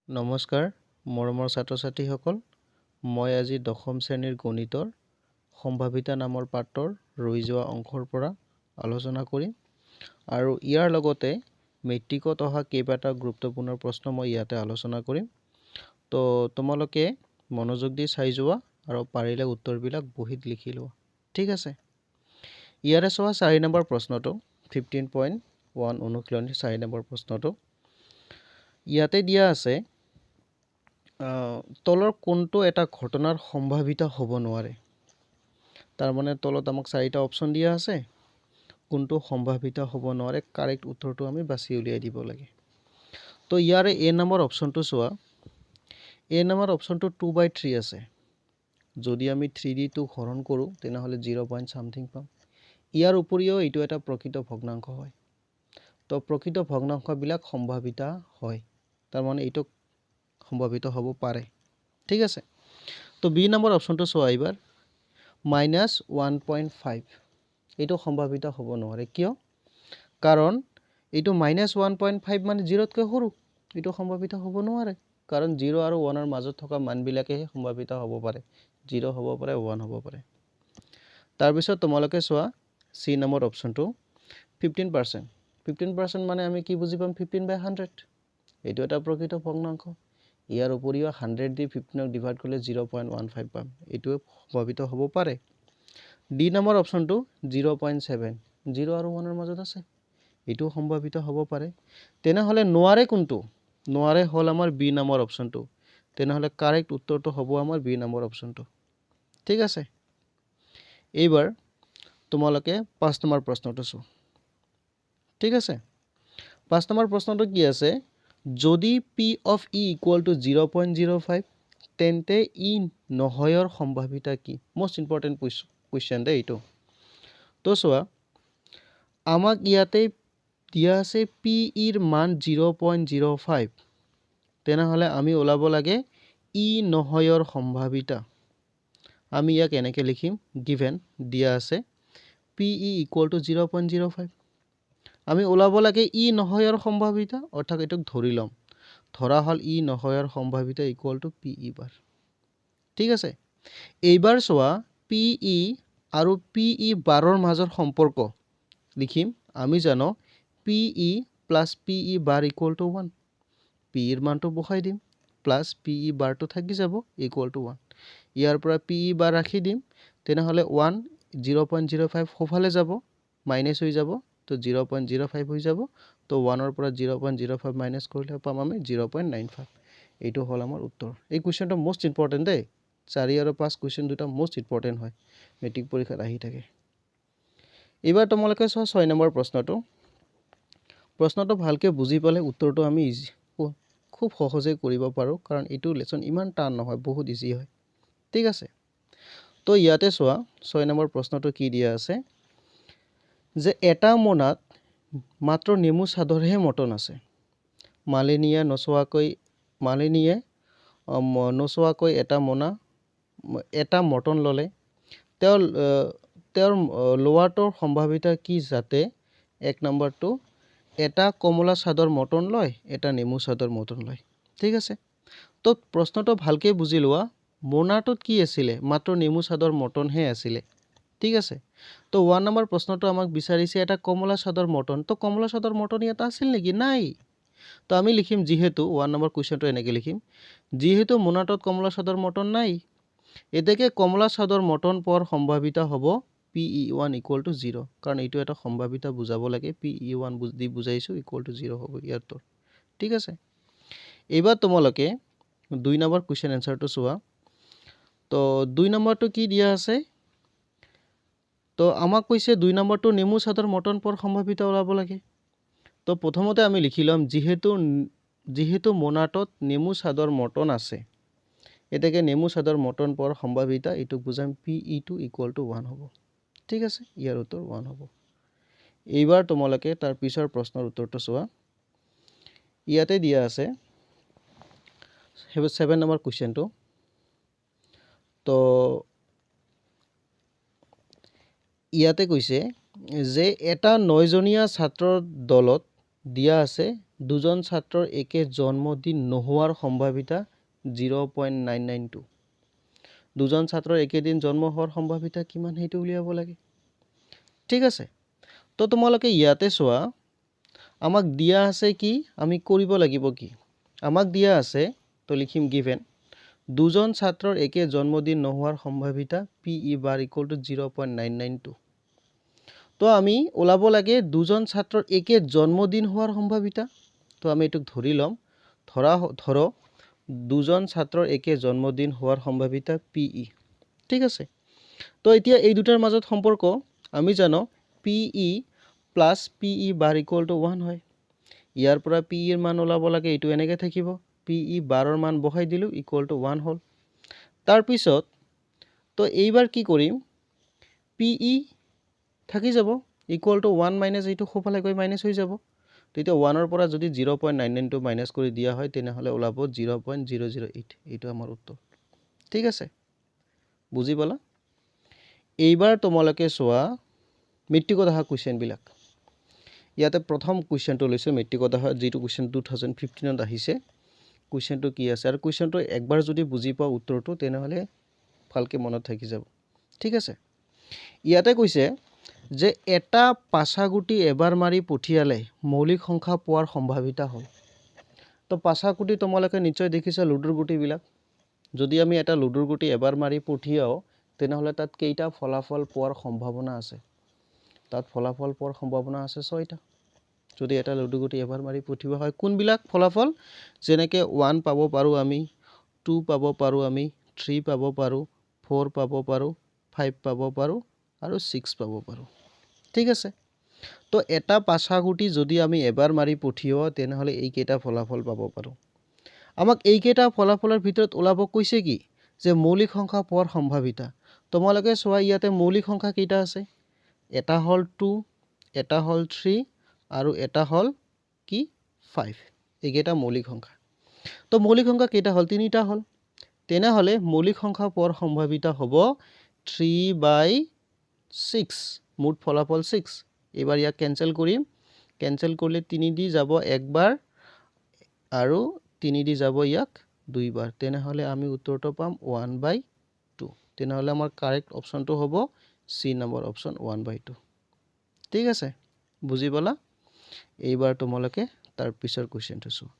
নমস্কাৰ মৰমৰ ছাত্ৰ ছাত্ৰীসকল মই আজি দশম শ্ৰেণীৰ গণিতৰ সম্ভাৱিতা নামৰ পাঠৰ ৰৈ যোৱা অংশৰ পৰা আলোচনা কৰিম আৰু ইয়াৰ লগতে মেট্ৰিকত অহা কেইবাটা গুৰুত্বপূৰ্ণ প্ৰশ্ন মই ইয়াতে আলোচনা কৰিম তো তোমালোকে মনোযোগ দি চাই যোৱা আৰু পাৰিলে উত্তৰবিলাক বহীত লিখি লোৱা ঠিক আছে ইয়াৰে চোৱা 4 নম্বৰ প্ৰশ্নটো 15.1 অনুশীলনী 4 নম্বৰ প্ৰশ্নটো ইয়াতে দিয়া আছে তলৰ কোনটো এটা ঘটনাৰ সম্ভাৱিতা হ'ব নোৱাৰে তাৰ মানে তলত আমাক 4টা অপচন দিয়া আছে কোনটো সম্ভাৱিতা হ'ব নোৱাৰে কাৰেক্ট উত্তৰটো আমি বাছি উলিয়াই দিব লাগে তো ইয়াৰে এ নম্বৰ অপচনটো চোৱা এ নম্বৰ অপচনটো 2/3 আছে যদি আমি 3d টো হৰণ কৰোঁ তেনেহলে 0 পইণ্ট সামথিং পাম ইয়াৰ উপৰিও এইটো এটা প্ৰকৃত ভগ্নাংশ হয় তো প্ৰকৃত ভগ্নাংশবিলাক সম্ভাৱিতা হয় তাৰ মানে এইটো সম্ভাৱিত হ'ব পাৰে ঠিক আছে তো বি নম্বৰ অপচনটো চোৱা এবাৰ -1.5 এইটো সম্ভাৱিত হ'ব নোৱাৰে কিয় কাৰণ এইটো -1.5 মানে 0 তকৈ সৰু এইটো সম্ভাৱিত হ'ব নোৱাৰে কাৰণ 0 আৰু 1 ৰ মাজত থকা মানবিলাকেহে সম্ভাৱিত হ'ব পাৰে 0 হ'ব পাৰে 1 হ'ব পাৰে তাৰ পিছত তোমালোকে চোৱা সি নম্বৰ অপচনটো 15% 15% মানে আমি কি বুজি পাম 15/100 এইটো এটা প্ৰকৃত ভগ্নাংশ ইয়াৰ উপৰিও 100 দি 15ক ডিভাইড কৰিলে 0.15 পাম এইটো সম্ভাৱিত হ'ব পাৰে ডি নম্বৰ অপচনটো 0.7 0 আৰু 1 ৰ মাজত আছে এইটো সম্ভাৱিত হ'ব পাৰে তেনেহলে নোৱাৰে কোনটো নোৱাৰে হ'ল আমাৰ বি নম্বৰ অপচনটো তেনেহলে কাৰেক্ট উত্তৰটো হ'ব আমাৰ বি নম্বৰ অপচনটো ঠিক আছে এইবাৰ তোমালোকে 5 নম্বৰ প্ৰশ্নটো চোৱা ঠিক আছে 5 নম্বৰ প্ৰশ্নটো কি আছে যদি p of e equal to 0.05 তেন্তে ই নহয়ৰ সম্ভাৱিতা কি মোস্ট ইম্পৰ্টেন্ট কোৱেশ্চন দে এইটো তো চোৱা আমাক ইয়াতে দিয়া আছে p এৰ মান 0.05 তেনেহলে আমি ওলাব লাগে ই নহয়ৰ সম্ভাৱিতা আমি ইয়াক এনেকে লিখিম গিভেন দিয়া আছে p equal to 0.05 আমি ওলাব লাগে ই নহয়ৰ সম্ভাৱিতা অৰ্থাৎ এটোক ধৰি লম ধৰা হল ই নহয়ৰ সম্ভাৱিতা ইকুয়াল টু PE বাৰ ঠিক আছে এইবাৰ চোৱা PE আৰু PE বাৰৰ মাজৰ সম্পৰ্ক লিখিম আমি জানো PE plus PE bar equal to 1 P এৰ মানটো বহাই দিম প্লাস PE বাৰটো থাকি যাব ইকুয়াল টু 1 ইয়াৰ পৰা PE বাৰ ৰাখি দিম তেনেহলে 1 0.05 সোফালে যাব মাইনাস হৈ যাব তো 0.05 হৈ যাব তো 1 ৰ পৰা 0.05 মাইনাস কৰিলে পাম আমি 0.95 এইটো হল আমাৰ উত্তৰ এই কোৱেশ্চনটো মোস্ট ইম্পৰ্টেন্ট দে 4 আৰু 5 কোৱেশ্চন দুটা মোস্ট ইম্পৰ্টেন্ট হয় মেট্ৰিক পৰীক্ষাত আহি থাকে এবাৰ তোমালোকে 6 নম্বৰ প্ৰশ্নটো ভালকে বুজি পালে উত্তৰটো আমি খুব সহজে কৰিব পাৰো কাৰণ এইটো লেসন ইমান টান নহয় বহুত ইজি হয় ঠিক আছে তো ইয়াতে চোৱা 6 নম্বৰ প্ৰশ্নটো কি দিয়া আছে যে এটা মোনাত মাত্ৰ নেমু সাদৰহে মটন আছে মালিনীয়ে নচোৱাকৈ এটা মটন ললে তেওঁৰ লোৱাটোৰ সম্ভাৱিতা কি যাতে এক নম্বৰটো এটা কমলা সাদৰ মটন লয় এটা নেমু সাদৰ মটন লয় ঠিক আছে তো প্ৰশ্নটো ভালকে বুজি লোৱা মোনাটোত কি আছিল মাত্ৰ নেমু সাদৰ মটন হে আছিল ঠিক আছে তো 1 নম্বৰ প্ৰশ্নটো আমাক বিচাৰিছে এটা কমলা সাদৰ মটন তো কমলা সাদৰ মটন ইয়াত আছিল নেকি নাই তো আমি লিখিম যেহেতু 1 নম্বৰ কোৱেশ্চনটো এনেকে লিখিম যেহেতু মোনাটোত কমলা সাদৰ মটন নাই এতেকে কমলা সাদৰ মটন পোৱাৰ সম্ভাৱিতা হ'ব PE1 equal to 0 কাৰণ এইটো এটা সম্ভাৱিতা বুজাব লাগে PE1 দি বুজাইছো equal to 0 হ'ব ইয়াৰ ঠিক আছে এবাৰ তোমালোকে 2 নম্বৰ কোৱেশ্চন আনসাৰটো চোৱা তো 2 নম্বৰটো কি দিয়া আছে তো আমাক কৈছে 2 নম্বৰটো নেমু সাদৰ মটন পোৱাৰ সম্ভাৱিতা ওলাব লাগে তো প্ৰথমতে আমি লিখিলাম যেহেতু মোনাটোত নেমু সাদৰ মটন আছে এটাকে নেমু সাদৰ মটন পোৱাৰ সম্ভাৱিতা এটো বুজাম PE2 equal to 1 হ'ব ঠিক আছে ইয়াৰ উত্তৰ 1 হ'ব এইবাৰ তোমালোকে তাৰ পিছৰ প্ৰশ্নৰ উত্তৰটো চোৱা ইয়াতে দিয়া আছে 7 নম্বৰ কোৱেশ্চনটো তো ইয়াতে কৈছে যে এটা 9জনীয়া ছাত্ৰৰ দলত দিয়া আছে দুজন ছাত্ৰৰ একে জন্মদিন নোহোৱাৰ সম্ভাৱিতা 0.992 দুজন ছাত্ৰৰ একেদিন জন্ম হোৱাৰ সম্ভাৱিতা কিমান সেইটো উলিয়াব লাগে ঠিক আছে তো তোমালোকে ইয়াতে চোৱা আমাক দিয়া আছে কি আমি কৰিব লাগিব কি আমাক দিয়া আছে তো লিখিম গিভেন দুজন ছাত্ৰৰ একে জন্মদিন নোহোৱাৰ সম্ভাৱিতা PE bar equal to 0.992 তো আমি ওলাব লাগে দুজন ছাত্ৰৰ একে জন্মদিন হোৱাৰ সম্ভাৱিতা তো আমি এটুক ধৰি লম ধৰো দুজন ছাত্ৰৰ একে জন্মদিন হোৱাৰ সম্ভাৱিতা PE ঠিক আছে তো এতিয়া এই দুটাৰ মাজত সম্পৰ্ক আমি জানো PE plus PE bar equal to 1 হয় ইয়াৰ পৰা PE এৰ মান ওলাব লাগে এটো এনেকৈ থাকিব PE বাৰৰ মান বহাই দিলু equal to 1 হল তাৰ পিছত তো এইবাৰ কি কৰিম PE থাকি যাব equal to 1 minus এইটো খোফালে গৈ মাইনাস হৈ যাব তো এটা 1 ৰ পৰা যদি 0.992 মাইনাস কৰি দিয়া হয় তেনেহলে ওলাব 0.008 এইটো আমাৰ উত্তৰ ঠিক আছে বুজি পালা এইবাৰ তোমালোকে চোৱা মেট্ৰিকত অহা কোৱেশ্চন বিলাক ইয়াতে প্ৰথম কোৱেশ্চনটো লৈছে মেট্ৰিকত অহা যেটো কোৱেশ্চন 2015 ত আহিছে কোৱেশ্চনটো কি আছে আৰু কোৱেশ্চনটো একবাৰ যদি বুজি পাও উত্তৰটো তেনেহলে ভালকে মনত থাকি যাব ঠিক আছে ইয়াতে কৈছে যে এটা পাছাগুটি এবাৰ মাৰি পঠিয়ালে মৌলিক সংখ্যা পোৱাৰ সম্ভাৱিতা হয় তো পাছাগুটি তোমালোকে নিশ্চয় দেখিছা লুডুৰ গুটি বিলাক যদি আমি এটা লুডুৰ গুটি এবাৰ মাৰি পঠিয়াও তেনেহলে তাত কেইটা ফলাফল পোৱাৰ সম্ভাৱনা আছে তাত ফলাফল পোৱাৰ সম্ভাৱনা আছে 6টা যদি এটা লুডুৰ গুটি এবাৰ মাৰি পঠিওৱা হয় কোনবিলাক ফলাফল যেনেকৈ 1 পাব পাৰো আমি 2 পাব পাৰো আমি 3 পাব পাৰো 4 পাব পাৰো 5 পাব পাৰো আৰু 6 পাব পাৰো ঠিক আছে তো এটা পাছাগুটি যদি আমি এবাৰ মাৰি পঠিওৱা তেনেহলে এই কেইটা ফলাফল পাব পাৰো আমাক এই কেইটা ফলাফলৰ ভিতৰত ওলাব কৈছে কি যে মৌলিক সংখ্যা পোৱাৰ সম্ভাৱিতা তোমালোকে চোৱা ইয়াতে মৌলিক সংখ্যা কেইটা আছে এটা হল 2 এটা হল 3 আৰু এটা হল কি 5 এইকেইটা মৌলিক সংখ্যা তো মৌলিক সংখ্যা কেইটা হল তিনিটা হল তেনেহলে মৌলিক সংখ্যা পোৱাৰ সম্ভাৱিতা হ'ব 3/6 মুঠ ফলাফল 6 এবাৰ ইয়াক কেনসেল কৰিম কেনসেল কৰিলে 3 দি যাব একবাৰ আৰু 3 দি যাব ইয়াক দুইবাৰ তেনেহলে আমি উত্তৰটো পাম 1/2 তেনেহলে আমাৰ কাৰেক্ট অপচনটো হ'ব সি নম্বৰ অপচন 1/2 ঠিক আছে বুজি পালা এইবাৰ তোমালোকে তাৰ পিছৰ কোৱেশ্চনটো চোৱা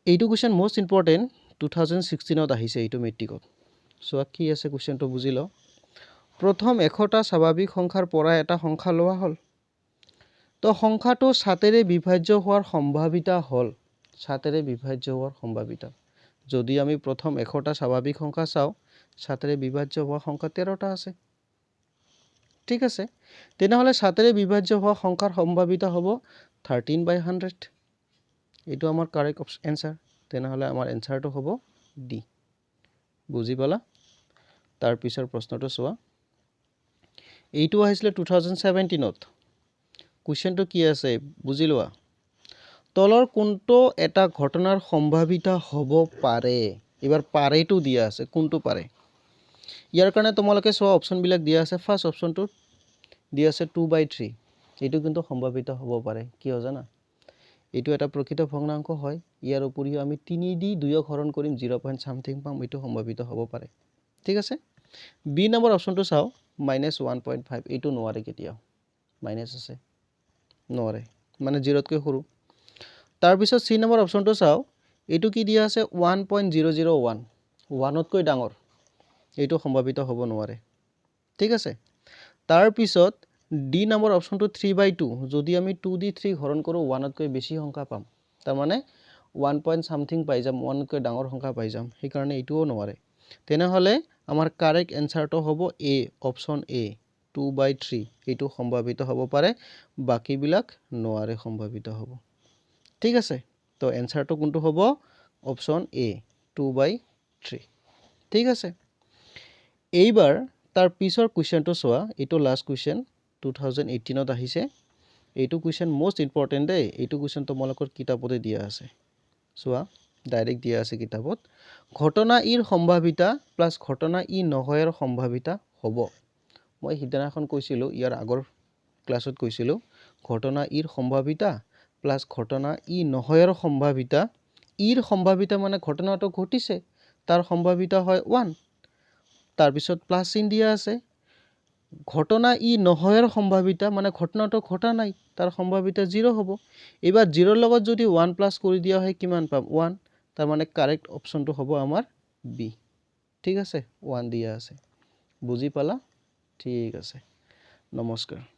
এইটো কোৱেশ্চন মোস্ট ইম্পৰ্টেন্ট 2016 ত আহিছে এইটো মেট্ৰিকত চোৱা কি আছে কোৱেশ্চনটো বুজি লও প্ৰথম 100টা স্বাভাৱিক সংখ্যাৰ পৰা এটা সংখ্যা লোৱা হল তো সংখ্যাটো 7ৰে বিভাজ্য হোৱাৰ সম্ভাৱিতা হল 7ৰে বিভাজ্য হোৱাৰ সম্ভাৱিতা যদি আমি প্ৰথম 100টা স্বাভাৱিক সংখ্যা চাও 7ৰে বিভাজ্য হোৱা সংখ্যা 13টা আছে ঠিক আছে তেনেহলে 7ৰে বিভাজ্য হোৱা সংখ্যাৰ সম্ভাৱিতা হ'ব 13/100 এইটো আমাৰ কাৰেক্ট আনসাৰ তেনেহলে আমাৰ আনসাৰটো হ'ব ডি বুজি পালা তাৰ পিছৰ প্ৰশ্নটো চোৱা এইটো আহিছিল 2017 ত কোৱেশ্চনটো কি আছে বুজি লোৱা তলৰ কোনটো এটা ঘটনাৰ সম্ভাৱিতা হ'ব পাৰে এবাৰ পাৰেটো দিয়া আছে কোনটো পাৰে ইয়াৰ কাৰণে তোমালোকে চোৱা অপচন বিলাক দিয়া আছে ফাৰ্স্ট অপচনটো দিয়া আছে 2/3 এইটো কিন্তু সম্ভাৱিত হ'ব পাৰে কিয় জানা এইটো এটা প্ৰকৃত ভগ্নাংক হয় ইয়াৰ উপৰিও আমি 3 দি 2 হৰণ কৰিম 0. something পাম এইটো সম্ভাৱিত হ'ব পাৰে ঠিক আছে বি নম্বৰ অপচনটো চাও -1.5 এইটো নোৱাৰে কেতিয়াও মাইনাস আছে নোৱাৰে মানে 0 তকৈ সৰু তাৰ পিছত সি নম্বৰ অপচনটো চাও এইটো কি দিয়া আছে 1.001 1 তকৈ ডাঙৰ এইটো সম্ভাৱিত হ'ব নোৱাৰে ঠিক আছে তাৰ পিছত ডি নম্বৰ অপচনটো 3/2 যদি আমি 2 দি 3 হৰণ কৰো 1 তকৈ বেছি সংখ্যা পাম তাৰ মানে 1. something পাই যাম 1 তকৈ ডাঙৰ সংখ্যা পাই যাম সেই কাৰণে এইটোও নোৱাৰে তেনেহলে আমাৰ কাৰেক্ট আনসাৰটো হ'ব এ অপচন এ 2/3 এইটো সম্ভাৱিত হ'ব পাৰে বাকি বিলাক নোৱাৰে সম্ভাৱিত হ'ব ঠিক আছে তো আনসাৰটো কোনটো হ'ব অপচন এ 2/3 ঠিক আছে এইবাৰ তাৰ পিছৰ কোৱেশ্চনটো চোৱা এইটো লাষ্ট কোৱেশ্চন 2018 ত আহিছে এইটো কোৱেশ্চন মোস্ট ইম্পৰ্টেন্ট দেই এইটো কোৱেশ্চন তোমালোকৰ কিতাপতে দিয়া আছে চোৱা ডাইৰেক্ট দিয়া আছে কিতাপত ঘটনা ইৰ সম্ভাৱিতা প্লাস ঘটনা ই নহয়ৰ সম্ভাৱিতা হ'ব মই সিদিনাখন কৈছিলো ইয়াৰ আগৰ ক্লাছত কৈছিলো ঘটনা ইৰ সম্ভাৱিতা প্লাছ ঘটনা ই নহয়ৰ সম্ভাৱিতা ইৰ সম্ভাৱিতা মানে ঘটনাটো ঘটিছে তাৰ সম্ভাৱিতা হয় 1 তাৰপিছত প্লাছ চিন দিয়া আছে ঘটনা ই নহয়ৰ সম্ভাৱিতা মানে ঘটনাটো ঘটা নাই তাৰ সম্ভাৱিতা 0 হ'ব এবাৰ 0 ৰ লগত যদি 1 প্লাছ কৰি দিয়া হয় কিমান পাম 1 তাৰ মানে কাৰেক্ট অপচনটো হ'ব আমাৰ বি ঠিক আছে 1 দিয়া আছে বুজি পালা ঠিক আছে নমস্কাৰ